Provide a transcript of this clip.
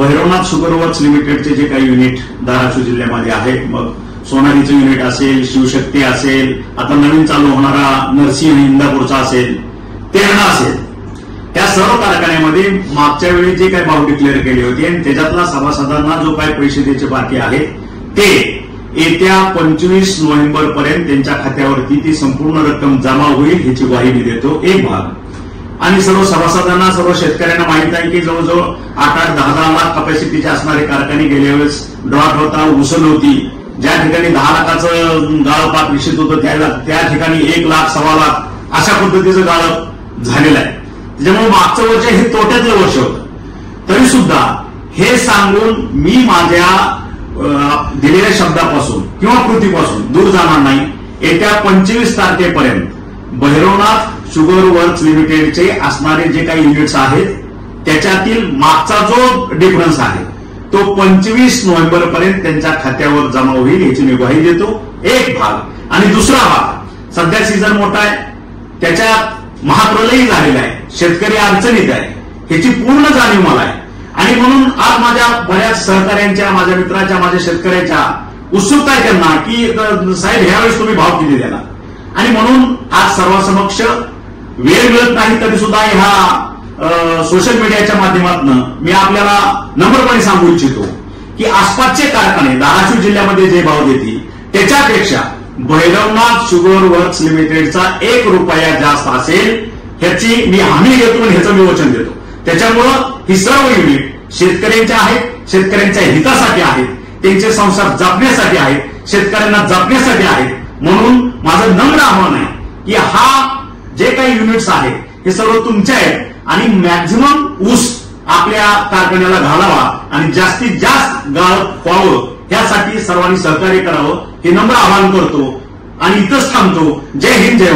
Bhairavnath sugar works लिमिटेडचे जे काही युनिट धाराशिव जिल्ह्यामध्ये आहे, मग सोनालीचं युनिट असेल, शिवशक्ती असेल, आता नवीन चालू होणारा नरसी आणि इंदापूरचा असेल, तेरणा असेल, त्या सर्व कारखान्यामध्ये मागच्या वेळी जे काही भाव डिक्लेअर केले होते आणि त्याच्यातला सभासदांना जो काही पैसे द्यायचे बाकी आहे ते येत्या 25 नोव्हेंबर पर्यंत त्यांच्या खात्यावरती ती संपूर्ण रक्कम जमा होईल ह्याची ग्वाही मी देतो. एक भाग. आणि सर्व सभासदांना, सर्व शेतकऱ्यांना माहित आहे की जवळजवळ 8-10 लाख कपॅसिटीचे असणारे कारखाने गेल्या वेळेस ड्रॉट होता, उसळ होती. ज्या ठिकाणी 10 लाखाचं गाळप अपेक्षित होतं त्या ठिकाणी 1 लाख, 1.25 लाख अशा पद्धतीचं गाळप झालेलं आहे. त्याच्यामुळे मागचं वर्ष हे तोट्यातलं वर्ष होतं. तरी सुद्धा हे सांगून मी माझ्या दिलेल्या शब्दापासून किंवा कृतीपासून दूर जाणार नाही. येत्या 25 तारखेपर्यंत भैरवनाथ शुगर वर्क्स लिमिटेडचे असणारे जे काही युनिट्स आहेत त्याच्यातील मागचा जो डिफरन्स आहे तो 25 नोव्हेंबर पर्यंत त्यांच्या खात्यावर जमा होईल याची मी ग्वाही देतो. एक भाग. आणि दुसरा भाग, सध्या सीझन मोठा आहे, त्याच्यात महाप्रलयही झालेला आहे, शेतकरी अडचणीत आहे, ह्याची पूर्ण जाणीव मला आहे. आणि म्हणून आज माझ्या बऱ्याच सहकाऱ्यांच्या, माझ्या मित्राच्या, माझ्या शेतकऱ्याच्या उत्सुकता आहे त्यांना की साहेब ह्यावेळेस तुम्ही भाव किती देणार. आणि म्हणून आज सर्वांसमक्ष वेळ मिळत नाही तरी सुद्धा ह्या सोशल मीडियाच्या माध्यमातून मी आपल्याला नम्रपणे सांगू इच्छितो की आसपासचे कारखाने धाराशिव जिल्ह्यामध्ये जे भाव देतील त्याच्यापेक्षा भैरवनाथ शुगर वर्क्स लिमिटेडचा 1 रुपया जास्त असेल ह्याची मी हमी घेतो आणि ह्याचं मी वचन देतो. त्याच्यामुळं ही सर्व युनिट शेतकऱ्यांच्या आहेत, शेतकऱ्यांच्या हितासाठी आहेत, त्यांचे संसार जपण्यासाठी आहेत, शेतकऱ्यांना जपण्यासाठी आहेत. म्हणून माझं नम्र आव्हान आहे की हा जे काही युनिट्स आहेत हे सर्व तुमचे आहेत आणि मॅक्झिमम ऊस आपल्या कारखान्याला घालावा आणि जास्तीत जास्त गाळप व्हावं यासाठी सर्वांनी सहकार्य करावं हे नम्र आवाहन करतो आणि इथंच थांबतो. जय हिंद, जय